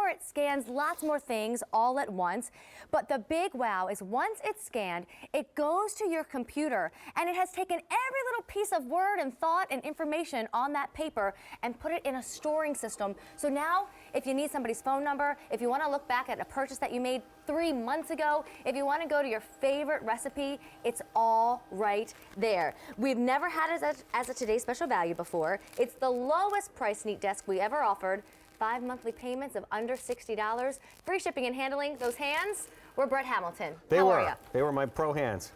sure it scans lots more things all at once, but the big wow is once it's scanned, it goes to your computer, and it has taken every little piece of word and thought and information on that paper and put it in a storing system. So now, if you need somebody's phone number, if you want to look back at a purchase that you made 3 months ago, if you want to go to your favorite recipe, it's all right there. We've never had it as a Today's Special Value before. It's the lowest price NeatDesk we ever offered. 5 monthly payments of under $60. Free shipping and handling. Those hands were Brett Hamilton. How are you? They were my pro hands.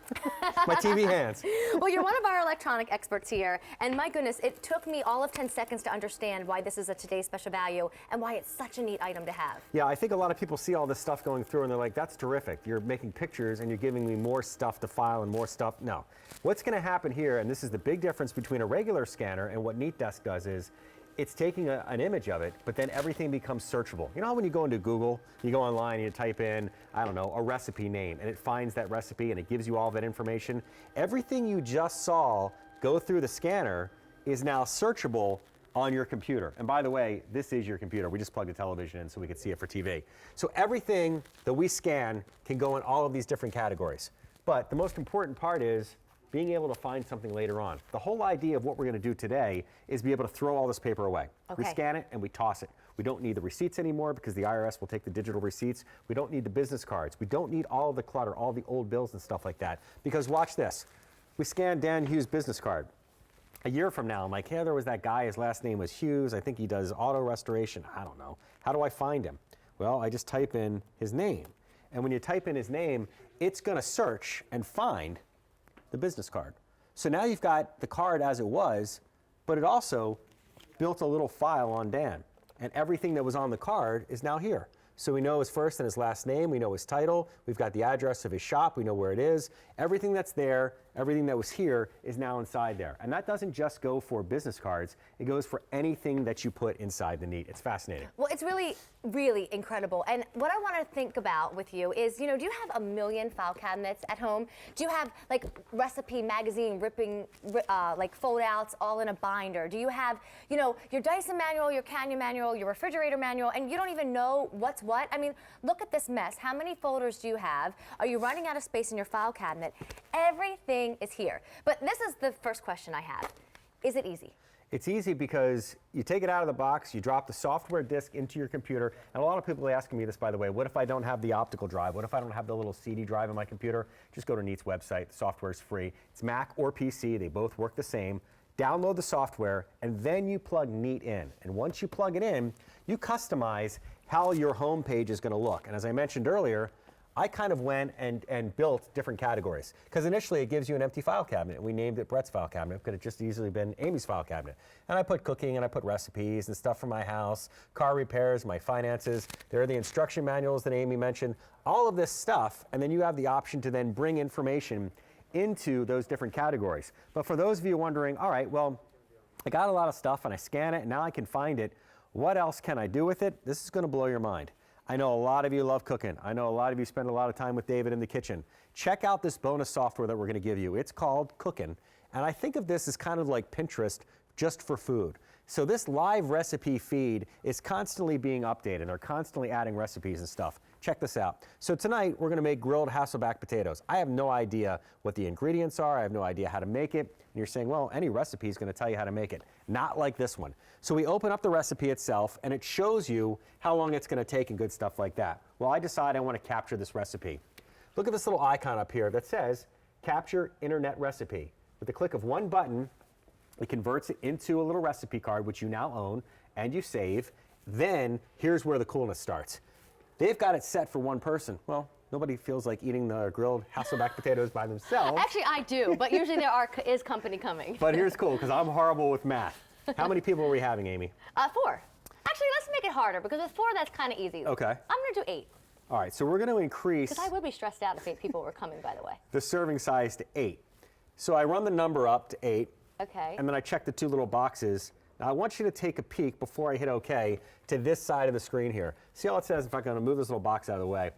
My TV hands. Well, you're one of our electronic experts here, and my goodness, it took me all of 10 seconds to understand why this is a Today's Special Value and why it's such a neat item to have. Yeah, I think a lot of people see all this stuff going through and they're like, that's terrific. You're making pictures and you're giving me more stuff to file and more stuff. No. What's going to happen here, and this is the big difference between a regular scanner and what NeatDesk does, is it's taking an image of it, but then everything becomes searchable. You know how when you go into Google, you go online and you type in, I don't know, a recipe name, and it finds that recipe and it gives you all that information? Everything you just saw go through the scanner is now searchable on your computer. And by the way, this is your computer. We just plugged the television in so we could see it for TV. So everything that we scan can go in all of these different categories. But the most important part is being able to find something later on. The whole idea of what we're going to do today is be able to throw all this paper away. Okay. We scan it and we toss it. We don't need the receipts anymore because the IRS will take the digital receipts. We don't need the business cards. We don't need all of the clutter, all the old bills and stuff like that. Because watch this. We scanned Dan Hughes' business card. A year from now, I'm like, hey, there was that guy, his last name was Hughes. I think he does auto restoration. I don't know. How do I find him? Well, I just type in his name. And when you type in his name, it's going to search and find the business card. So now you've got the card as it was, but it also built a little file on Dan. And everything that was on the card is now here. So we know his first and his last name, we know his title, we've got the address of his shop, we know where it is. Everything that's there, everything that was here is now inside there. And that doesn't just go for business cards, it goes for anything that you put inside the Neat. It's fascinating. Well, it's really, really incredible. And what I want to think about with you is, you know, do you have a million file cabinets at home? Do you have like recipe magazine ripping, like fold outs all in a binder? Do you have, you know, your Dyson manual, your Canyon manual, your refrigerator manual, and you don't even know what's what? I mean, look at this mess. How many folders do you have? Are you running out of space in your file cabinet? Everything is here. But this is the first question I have. Is it easy? It's easy because you take it out of the box, you drop the software disk into your computer, and a lot of people are asking me this, by the way, what if I don't have the optical drive? What if I don't have the little CD drive in my computer? Just go to Neat's website. The software is free. It's Mac or PC. They both work the same. Download the software, and then you plug Neat in. And once you plug it in, you customize how your home page is going to look. And as I mentioned earlier, I kind of went and built different categories. Because initially it gives you an empty file cabinet. And we named it Brett's file cabinet. It could have just easily been Amy's file cabinet. And I put cooking and I put recipes and stuff from my house, car repairs, my finances. There are the instruction manuals that Amy mentioned. All of this stuff. And then you have the option to then bring information into those different categories. But for those of you wondering, all right, well, I got a lot of stuff and I scan it and now I can find it. What else can I do with it? This is going to blow your mind. I know a lot of you love cooking. I know a lot of you spend a lot of time with David in the kitchen. Check out this bonus software that we're going to give you. It's called Cookin'. And I think of this as kind of like Pinterest just for food. So this live recipe feed is constantly being updated. They're constantly adding recipes and stuff. Check this out. So tonight we're going to make grilled Hasselback potatoes. I have no idea what the ingredients are. I have no idea how to make it. And you're saying, well, any recipe is going to tell you how to make it. Not like this one. So we open up the recipe itself and it shows you how long it's going to take and good stuff like that. Well, I decide I want to capture this recipe. Look at this little icon up here that says Capture Internet Recipe. With the click of one button, it converts it into a little recipe card, which you now own, and you save. Then, here's where the coolness starts. They've got it set for one person. Well, nobody feels like eating the grilled Hasselback potatoes by themselves. Actually, I do, but usually there is company coming. But here's cool, because I'm horrible with math. How many people are we having, Amy? 4. Actually, let's make it harder, because with 4, that's kind of easy. Okay. I'm going to do 8. All right, so we're going to increase... Because I would be stressed out if 8 people were coming, by the way. ...the serving size to 8. So I run the number up to 8. Okay. And then I check the 2 little boxes. Now I want you to take a peek before I hit OK to this side of the screen here. See how it says, if I'm going to move this little box out of the way,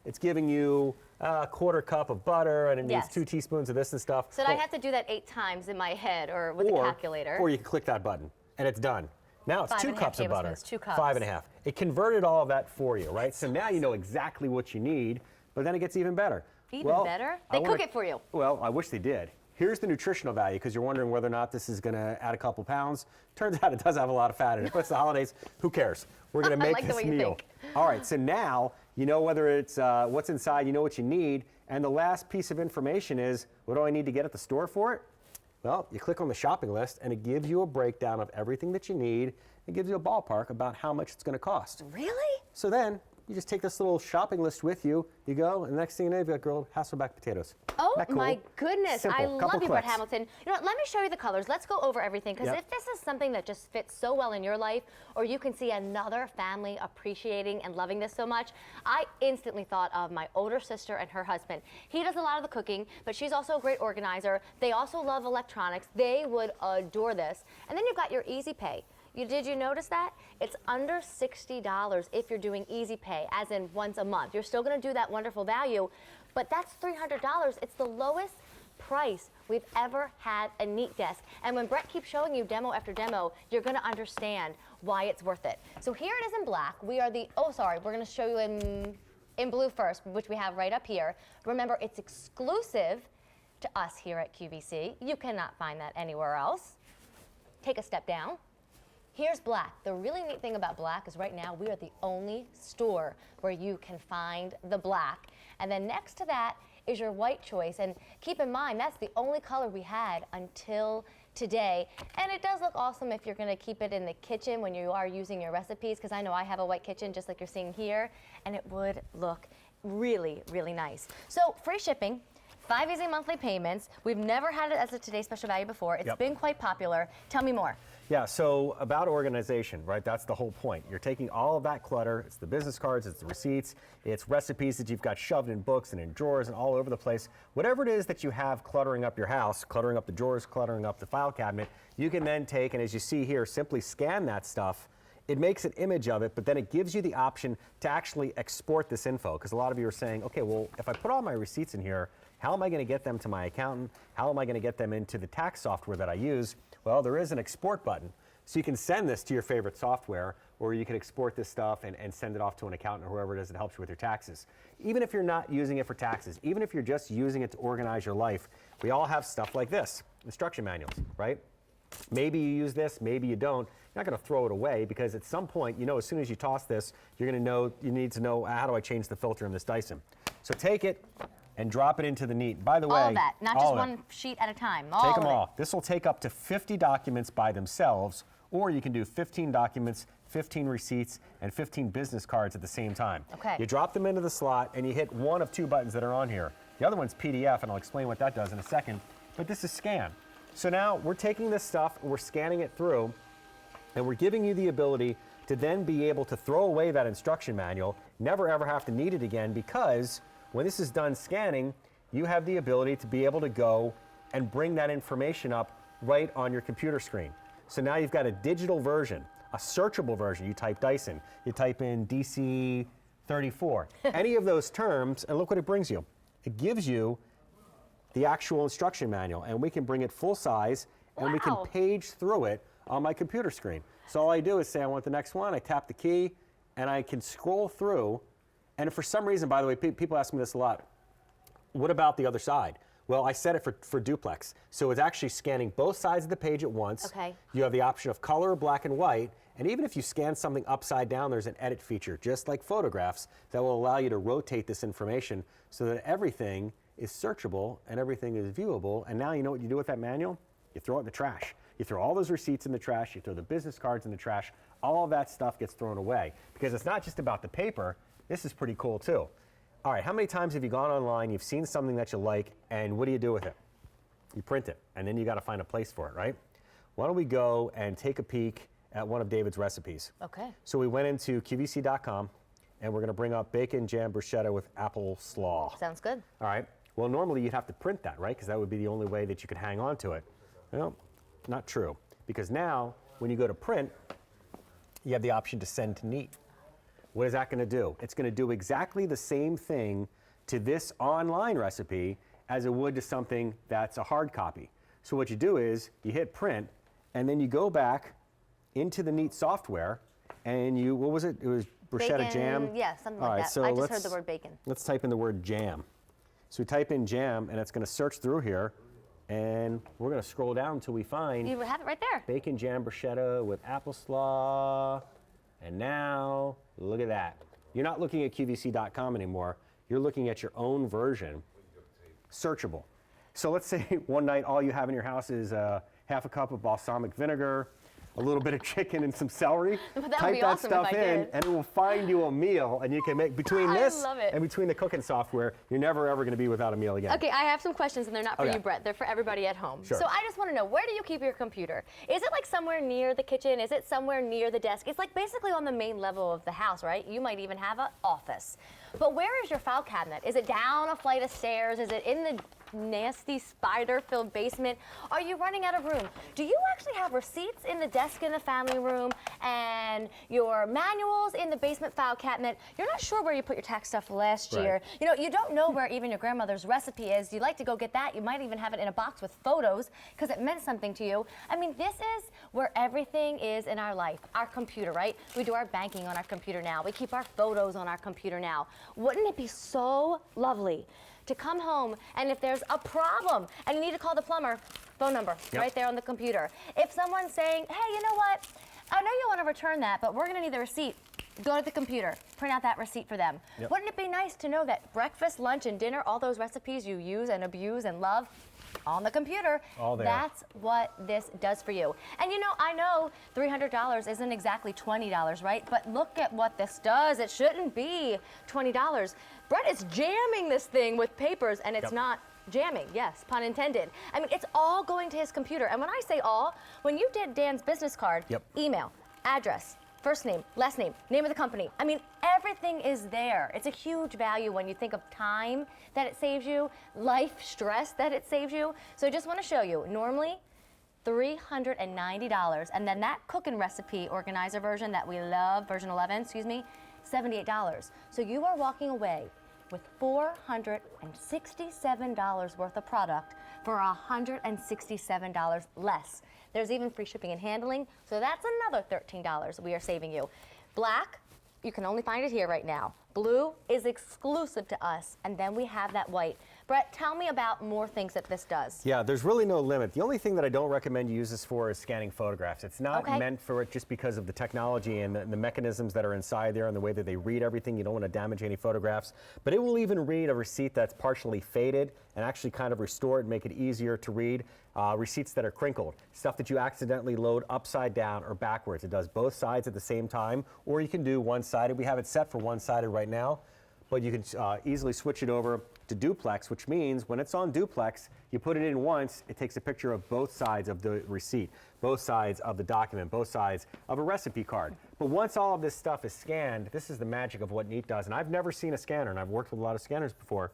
it's giving you a 1/4 cup of butter and it needs 2 teaspoons of this and stuff. So I have to do that 8 times in my head or with a calculator. Or you can click that button and it's done. Now it's 2 cups of butter. 2 cups. 5.5. It converted all of that for you, right? So now you know exactly what you need, but then it gets even better. Even better? They cook it for you. Well, I wish they did. Here's the nutritional value, because you're wondering whether or not this is going to add a couple pounds. Turns out it does have a lot of fat in it, but it's the holidays. Who cares? We're going to make like the this way you meal. think. All right, so now you know whether it's what's inside, you know what you need, and the last piece of information is, what do I need to get at the store for it? Well, you click on the shopping list, and it gives you a breakdown of everything that you need. It gives you a ballpark about how much it's going to cost. Really? So then, you just take this little shopping list with you, you go, and the next thing you know, you've got grilled Hasselback potatoes. Oh Isn't that cool? my goodness, Simple. I love Couple you, Brett clicks. Hamilton. You know what, let me show you the colors. Let's go over everything, because Yep. if this is something that just fits so well in your life, or you can see another family appreciating and loving this so much, I instantly thought of my older sister and her husband. He does a lot of the cooking, but she's also a great organizer. They also love electronics. They would adore this. And then you've got your Easy Pay. Did you notice that? It's under $60 if you're doing Easy Pay, as in once a month. You're still going to do that wonderful value, but that's $300. It's the lowest price we've ever had a NeatDesk. And when Brett keeps showing you demo after demo, you're going to understand why it's worth it. So here it is in black. We are the, oh sorry, we're going to show you in blue first, which we have right up here. Remember, it's exclusive to us here at QVC. You cannot find that anywhere else. Take a step down. Here's black. The really neat thing about black is right now we are the only store where you can find the black. And then next to that is your white choice. And keep in mind, that's the only color we had until today. And it does look awesome if you're going to keep it in the kitchen when you are using your recipes, because I know I have a white kitchen just like you're seeing here, and it would look really, really nice. So free shipping. 5 easy monthly payments. We've never had it as a Today Special Value before. It's been quite popular. Tell me more. Yeah, so about organization, right? That's the whole point. You're taking all of that clutter. It's the business cards, it's the receipts, it's recipes that you've got shoved in books and in drawers and all over the place. Whatever it is that you have cluttering up your house, cluttering up the drawers, cluttering up the file cabinet, you can then take, and as you see here, simply scan that stuff. It makes an image of it, but then it gives you the option to actually export this info. Because a lot of you are saying, okay, well, if I put all my receipts in here, how am I going to get them to my accountant? How am I going to get them into the tax software that I use? Well, there is an export button. So you can send this to your favorite software, or you can export this stuff and send it off to an accountant or whoever it is that helps you with your taxes. Even if you're not using it for taxes, even if you're just using it to organize your life, we all have stuff like this, instruction manuals, right? Maybe you use this, maybe you don't. You're not going to throw it away, because at some point, you know, as soon as you toss this, you're going to know, you need to know, how do I change the filter in this Dyson? So take it and drop it into the Neat. By the way, all of that, not just one sheet at a time. Take them all. This will take up to 50 documents by themselves, or you can do 15 documents, 15 receipts, and 15 business cards at the same time. Okay. You drop them into the slot, and you hit one of 2 buttons that are on here. The other one's PDF, and I'll explain what that does in a second, but this is scan. So now we're taking this stuff, we're scanning it through, and we're giving you the ability to then be able to throw away that instruction manual, never ever have to need it again, because when this is done scanning, you have the ability to be able to go and bring that information up right on your computer screen. So now you've got a digital version, a searchable version. You type Dyson, you type in DC34, any of those terms, and look what it brings you. It gives you the actual instruction manual, and we can bring it full size, and we can page through it on my computer screen. So all I do is say I want the next one, I tap the key, and I can scroll through. And if for some reason, by the way, people ask me this a lot, what about the other side? Well, I set it for duplex. So it's actually scanning both sides of the page at once. Okay. You have the option of color, black and white, and even if you scan something upside down, there's an edit feature, just like photographs, that will allow you to rotate this information so that everything is searchable and everything is viewable. And now you know what you do with that manual? You throw it in the trash. You throw all those receipts in the trash, you throw the business cards in the trash, all of that stuff gets thrown away. Because it's not just about the paper, this is pretty cool too. All right, how many times have you gone online, you've seen something that you like, and what do you do with it? You print it, and then you got to find a place for it, right? Why don't we go and take a peek at one of David's recipes? Okay. So we went into QVC.com, and we're going to bring up bacon jam bruschetta with apple slaw. Sounds good. All right. Well, normally you'd have to print that, right? Because that would be the only way that you could hang on to it. Well, not true. Because now, when you go to print, you have the option to send to Neat. What is that going to do? It's going to do exactly the same thing to this online recipe as it would to something that's a hard copy. So what you do is you hit print, and then you go back into the Neat software, and you, what was it? It was bruschetta Bacon, jam? yeah, something All like right, that. so I just heard the word bacon. Let's type in the word jam. So we type in jam, and it's going to search through here, and we're going to scroll down until we find You have it right there. bacon jam bruschetta with apple slaw. And now, look at that. You're not looking at QVC.com anymore. You're looking at your own version, searchable. So let's say one night all you have in your house is half a cup of balsamic vinegar, a little bit of chicken and some celery. That would Type be that awesome stuff if I in, did. and it will find you a meal, and you can make, between I this love it. and between the cooking software, you're never ever going to be without a meal again. Okay, I have some questions, and they're not for Okay. you, Brett. They're for everybody at home. Sure. So I just want to know, where do you keep your computer? Is it like somewhere near the kitchen? Is it somewhere near the desk? It's like basically on the main level of the house, right? You might even have an office. But where is your file cabinet? Is it down a flight of stairs? Is it in the nasty spider-filled basement? Are you running out of room? Do you actually have receipts in the desk in the family room and your manuals in the basement file cabinet? You're not sure where you put your tax stuff last Right. year. You know, you don't know where even your grandmother's recipe is. You'd like to go get that. You might even have it in a box with photos because it meant something to you. I mean, this is where everything is in our life. Our computer, right? We do our banking on our computer now. We keep our photos on our computer now. Wouldn't it be so lovely to come home, and if there's a problem and you need to call the plumber, phone number right there on the computer. If someone's saying, hey, you know what? I know you want to return that, but we're going to need the receipt. Go to the computer, print out that receipt for them. Wouldn't it be nice to know that breakfast, lunch, and dinner, all those recipes you use and abuse and love, on the computer? All there. That's what this does for you. And you know, I know $300 isn't exactly $20, right? But look at what this does. It shouldn't be $20. Brett is jamming this thing with papers, and it's not jamming, yes, pun intended. I mean, it's all going to his computer. And when I say all, when you did Dan's business card, email, address, first name, last name, name of the company. I mean, everything is there. It's a huge value when you think of time that it saves you, life stress that it saves you. So I just want to show you, normally $390, and then that cooking recipe organizer version that we love, version 11, excuse me, $78. So you are walking away with $467 worth of product for $167 less. There's even free shipping and handling, so that's another $13 we are saving you. Black, you can only find it here right now. Blue is exclusive to us, and then we have that white. Brett, tell me about more things that this does. Yeah, there's really no limit. The only thing that I don't recommend you use this for is scanning photographs. It's not meant for it just because of the technology and the mechanisms that are inside there and the way that they read everything. You don't want to damage any photographs. But it will even read a receipt that's partially faded and actually kind of restore it and make it easier to read. Receipts that are crinkled, stuff that you accidentally load upside down or backwards. It does both sides at the same time, or you can do one-sided. We have it set for one-sided right now, but you can easily switch it over to duplex, which means when it's on duplex, you put it in once, it takes a picture of both sides of the receipt, both sides of the document, both sides of a recipe card. But once all of this stuff is scanned, this is the magic of what Neat does. And I've never seen a scanner, and I've worked with a lot of scanners before,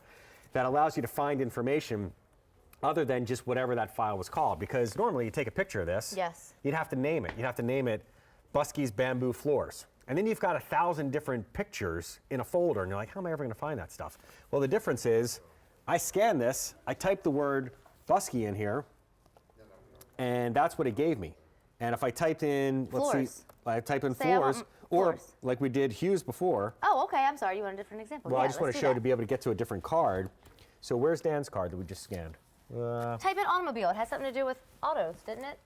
that allows you to find information other than just whatever that file was called. Because normally you take a picture of this, you'd have to name it. You'd have to name it Buskey's Bamboo Floors. And then you've got 1,000 different pictures in a folder, and you're like, how am I ever going to find that stuff? Well, the difference is, I scan this, I type the word Buskey in here, and that's what it gave me. And if I typed in, let's see, I type in floors, or like we did Hughes before. Oh, okay, I'm sorry, you want a different example. Well, I just want to show to be able to get to a different card. So where's Dan's card that we just scanned? Type in automobile. It has something to do with autos, didn't it?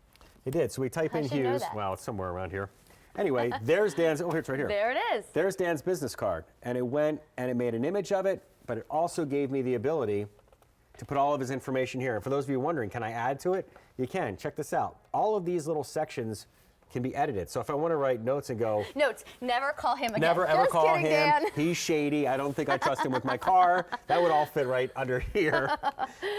It did. So we type in Hughes. Well, it's somewhere around here. Anyway, there's Dan's. Oh, it's right here. There it is. There's Dan's business card. And it went and it made an image of it, but it also gave me the ability to put all of his information here. And for those of you wondering, can I add to it? You can. Check this out. All of these little sections can be edited. So if I want to write notes and go... Notes. Never call him again. Never ever Just call kidding, him. Dan. He's shady. I don't think I trust him with my car. That would all fit right under here.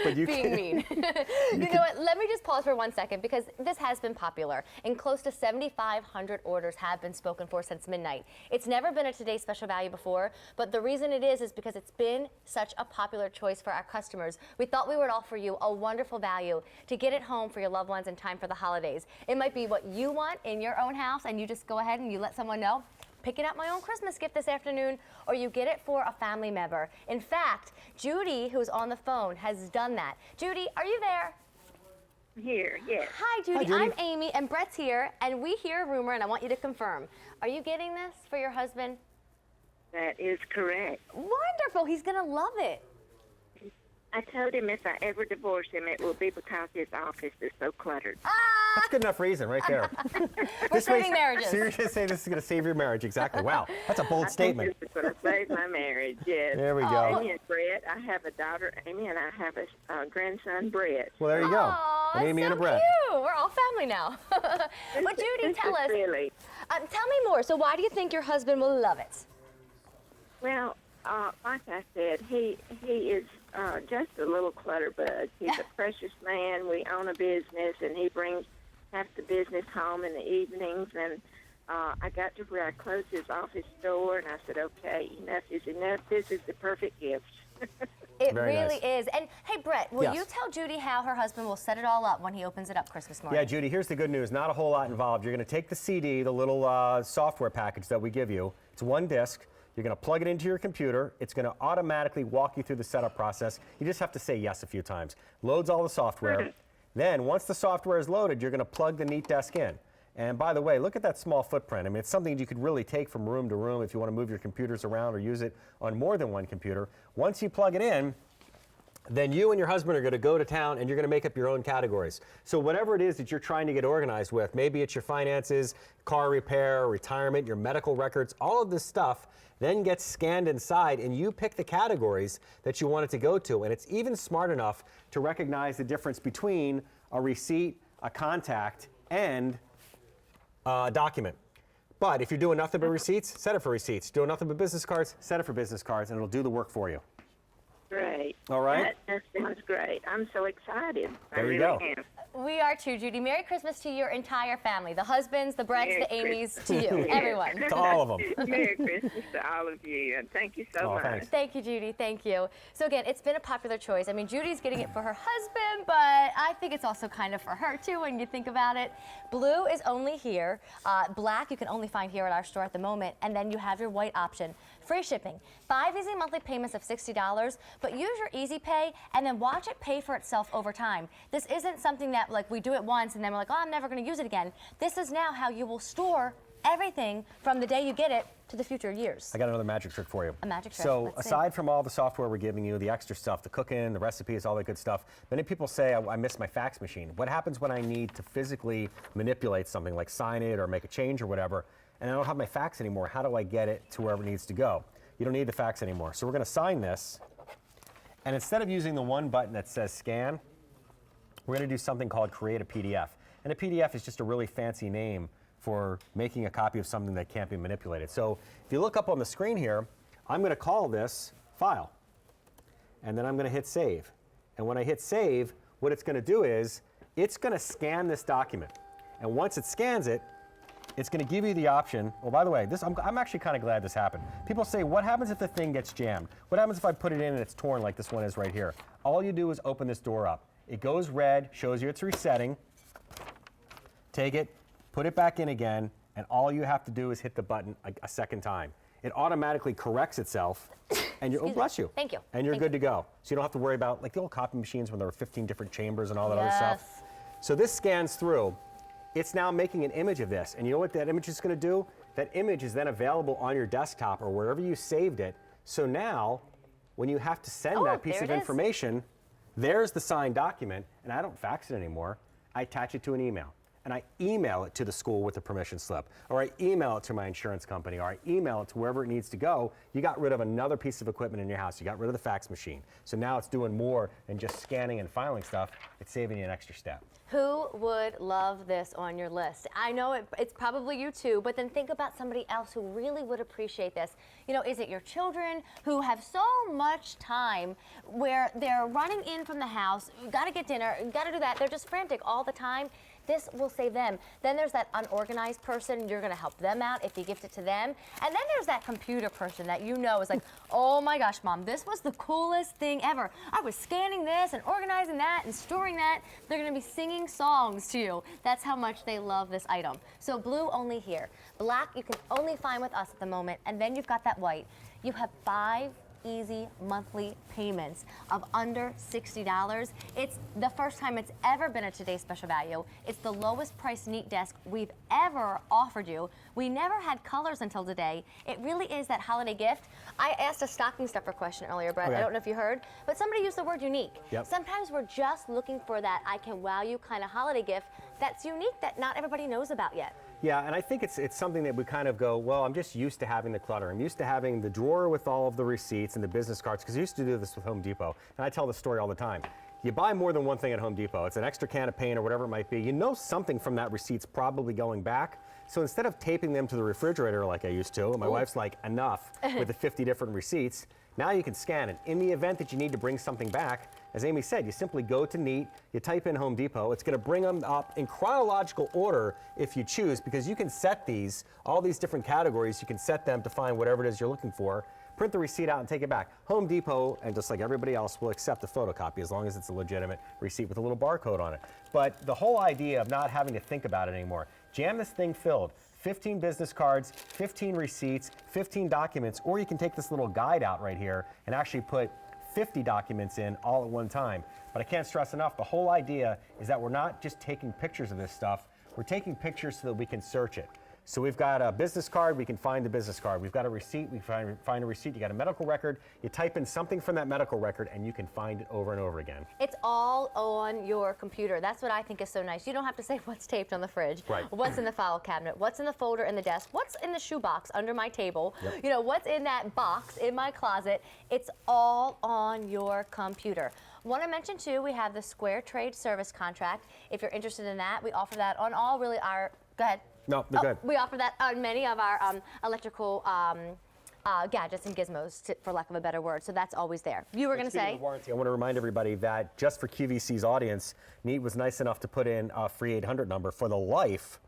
But you Being mean. You know what? Let me just pause for 1 second because this has been popular. And close to 7,500 orders have been spoken for since midnight. It's never been a Today's Special Value before, but the reason it is because it's been such a popular choice for our customers. We thought we would offer you a wonderful value to get it home for your loved ones in time for the holidays. It might be what you want in your own house, and you just go ahead and you let someone know, picking up my own Christmas gift this afternoon, or you get it for a family member. In fact, Judy, who's on the phone, has done that. Judy, are you there? here, yes. Hi, Judy. Hi, Judy. I'm Amy, and Brett's here, and we hear a rumor, and I want you to confirm. Are you getting this for your husband? That is correct. Wonderful. He's going to love it. I told him if I ever divorce him, it will be because his office is so cluttered. That's good enough reason right there. We're saving marriages. So you're just saying this is going to save your marriage. Exactly. Wow. That's a bold statement. This is going to save my marriage, yes. There we go. Amy and Brett. I have a daughter, Amy, and I have a grandson, Brett. Well, there you go. Aw, An Amy so and a Brett. cute. We're all family now. But Judy, tell us. Really. Tell me more. So why do you think your husband will love it? Well, like I said, he is just a little clutterbug. He's a precious man. We own a business, and he brings half the business home in the evenings. And I got to where I closed his office door, and I said, okay, enough is enough. This is the perfect gift. It Very really nice. is. And hey, Brett, will Yes. you tell Judy how her husband will set it all up when he opens it up Christmas morning? Yeah, Judy, here's the good news. Not a whole lot involved. You're going to take the CD, the little software package that we give you. It's one disc. You're going to plug it into your computer. It's going to automatically walk you through the setup process. You just have to say yes a few times. Loads all the software. Then, once the software is loaded, you're going to plug the NeatDesk in. And by the way, look at that small footprint. I mean, it's something you could really take from room to room if you want to move your computers around or use it on more than one computer. Once you plug it in, then you and your husband are going to go to town and you're going to make up your own categories. So whatever it is that you're trying to get organized with, maybe it's your finances, car repair, retirement, your medical records, all of this stuff then gets scanned inside and you pick the categories that you want it to go to. And it's even smart enough to recognize the difference between a receipt, a contact, and a document. But if you're doing nothing but receipts, set it for receipts. Doing nothing but business cards, set it for business cards, and it'll do the work for you. Great. All right. That sounds great. I'm so excited. There you I really go. am. We are too, Judy. Merry Christmas to your entire family. The husbands, the Bretts, Merry the Amy's, Christmas. to you, everyone. To all of them. Merry Christmas to all of you, and thank you so much. Thanks. Thank you, Judy. Thank you. So again, it's been a popular choice. I mean, Judy's getting it for her husband, but I think it's also kind of for her too when you think about it. Blue is only here. Black you can only find here at our store at the moment, and then you have your white option. Free shipping. 5 easy monthly payments of $60, but use your Easy Pay and then watch it pay for itself over time. This isn't something that like we do it once and then we're like, oh, I'm never going to use it again. This is now how you will store everything from the day you get it to the future years. I got another magic trick for you. A magic trick. So Let's see. aside from all the software we're giving you, the extra stuff, the cooking, the recipes, all that good stuff, many people say, I miss my fax machine. What happens when I need to physically manipulate something like sign it or make a change or whatever, and I don't have my fax anymore? How do I get it to wherever it needs to go? You don't need the fax anymore. So we're going to sign this, and instead of using the one button that says scan, we're going to do something called create a PDF. And a PDF is just a really fancy name for making a copy of something that can't be manipulated. So if you look up on the screen here, I'm going to call this file. And then I'm going to hit save. And when I hit save, what it's going to do is it's going to scan this document. And once it scans it, it's going to give you the option. Well, by the way, I'm actually kind of glad this happened. People say, what happens if the thing gets jammed? What happens if I put it in and it's torn like this one is right here? All you do is open this door up. It goes red, shows you it's resetting. Take it, put it back in again, and all you have to do is hit the button a second time. It automatically corrects itself, and you're, oh, bless you. Thank you. And you're Thank good to go. So you don't have to worry about like the old copy machines when there were 15 different chambers and all that other Yes. stuff. So this scans through. It's now making an image of this. And you know what that image is going to do? That image is then available on your desktop or wherever you saved it. So now, when you have to send that piece there of it is. information, there's the signed document, and I don't fax it anymore. I attach it to an email. And I email it to the school with a permission slip, or I email it to my insurance company, or I email it to wherever it needs to go. You got rid of another piece of equipment in your house. You got rid of the fax machine. So now it's doing more than just scanning and filing stuff. It's saving you an extra step. Who would love this on your list? I know it's probably you too, but then think about somebody else who really would appreciate this. You know, is it your children who have so much time where they're running in from the house, you gotta get dinner, you gotta do that, they're just frantic all the time? This will save them. Then there's that unorganized person, you're gonna help them out if you gift it to them. And then there's that computer person that you know is like, oh my gosh, Mom, this was the coolest thing ever. I was scanning this and organizing that and storing that. They're gonna be singing songs to you. That's how much they love this item. So blue only here. Black you can only find with us at the moment, and then you've got that white. You have 5 easy monthly payments of under $60. It's the first time it's ever been a today's special value. It's the lowest price NeatDesk we've ever offered you. We never had colors until today. It really is that holiday gift. I asked a stocking stuffer question earlier, Brett. Okay. I don't know if you heard, but somebody used the word unique. Yep. Sometimes we're just looking for that I can wow you kind of holiday gift that's unique that not everybody knows about yet. Yeah, and I think it's something that we kind of go, well, I'm just used to having the clutter. I'm used to having the drawer with all of the receipts and the business cards, because I used to do this with Home Depot, and I tell the story all the time. You buy more than one thing at Home Depot. It's an extra can of paint or whatever it might be. You know something from that receipt's probably going back. So instead of taping them to the refrigerator like I used to, and my wife's like, enough with the 50 different receipts, now you can scan it. In the event that you need to bring something back, as Amy said, you simply go to Neat, you type in Home Depot. It's going to bring them up in chronological order if you choose, because you can set these, all these different categories, you can set them to find whatever it is you're looking for. Print the receipt out and take it back. Home Depot, and just like everybody else, will accept a photocopy as long as it's a legitimate receipt with a little barcode on it. But the whole idea of not having to think about it anymore, jam this thing filled. 15 business cards, 15 receipts, 15 documents, or you can take this little guide out right here and actually put 50 documents in all at one time. But I can't stress enough, the whole idea is that we're not just taking pictures of this stuff, we're taking pictures so that we can search it. So we've got a business card, we can find the business card. We've got a receipt, we find a receipt. You got a medical record, you type in something from that medical record and you can find it over and over again. It's all on your computer. That's what I think is so nice. You don't have to say what's taped on the fridge, Right. What's in the file cabinet, what's in the folder in the desk, what's in the shoebox under my table, Yep. You know, what's in that box in my closet. It's all on your computer. Want to mention too, we have the Square Trade Service contract. If you're interested in that, we offer that on all really our, go ahead. No, they're good. We offer that on many of our electrical gadgets and gizmos, for lack of a better word. So that's always there. You were going to say? Of warranty, I want to remind everybody that just for QVC's audience, Neat was nice enough to put in a free 800 number for the life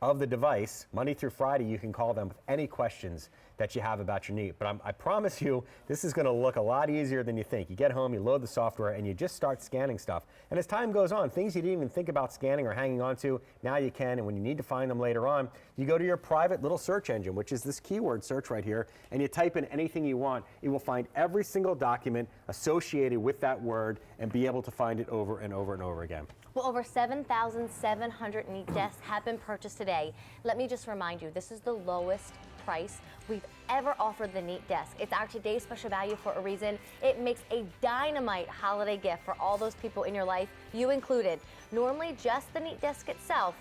of the device. Monday through Friday, you can call them with any questions that you have about your Neat. But I promise you, this is going to look a lot easier than you think. You get home, you load the software, and you just start scanning stuff. And as time goes on, things you didn't even think about scanning or hanging on to, now you can. And when you need to find them later on, you go to your private little search engine, which is this keyword search right here, and you type in anything you want. It will find every single document associated with that word and be able to find it over and over and over again. Well, over 7,700 NeatDesks have been purchased today. Let me just remind you, this is the lowest price we've ever offered the NeatDesk. It's our today's special value for a reason. It makes a dynamite holiday gift for all those people in your life, you included. Normally, just the NeatDesk itself,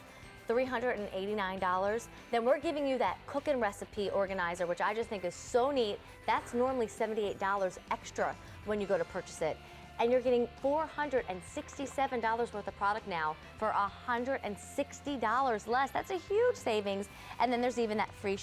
$389. Then we're giving you that cooking recipe organizer, which I just think is so neat. That's normally $78 extra when you go to purchase it. And you're getting $467 worth of product now for $160 less. That's a huge savings. And then there's even that free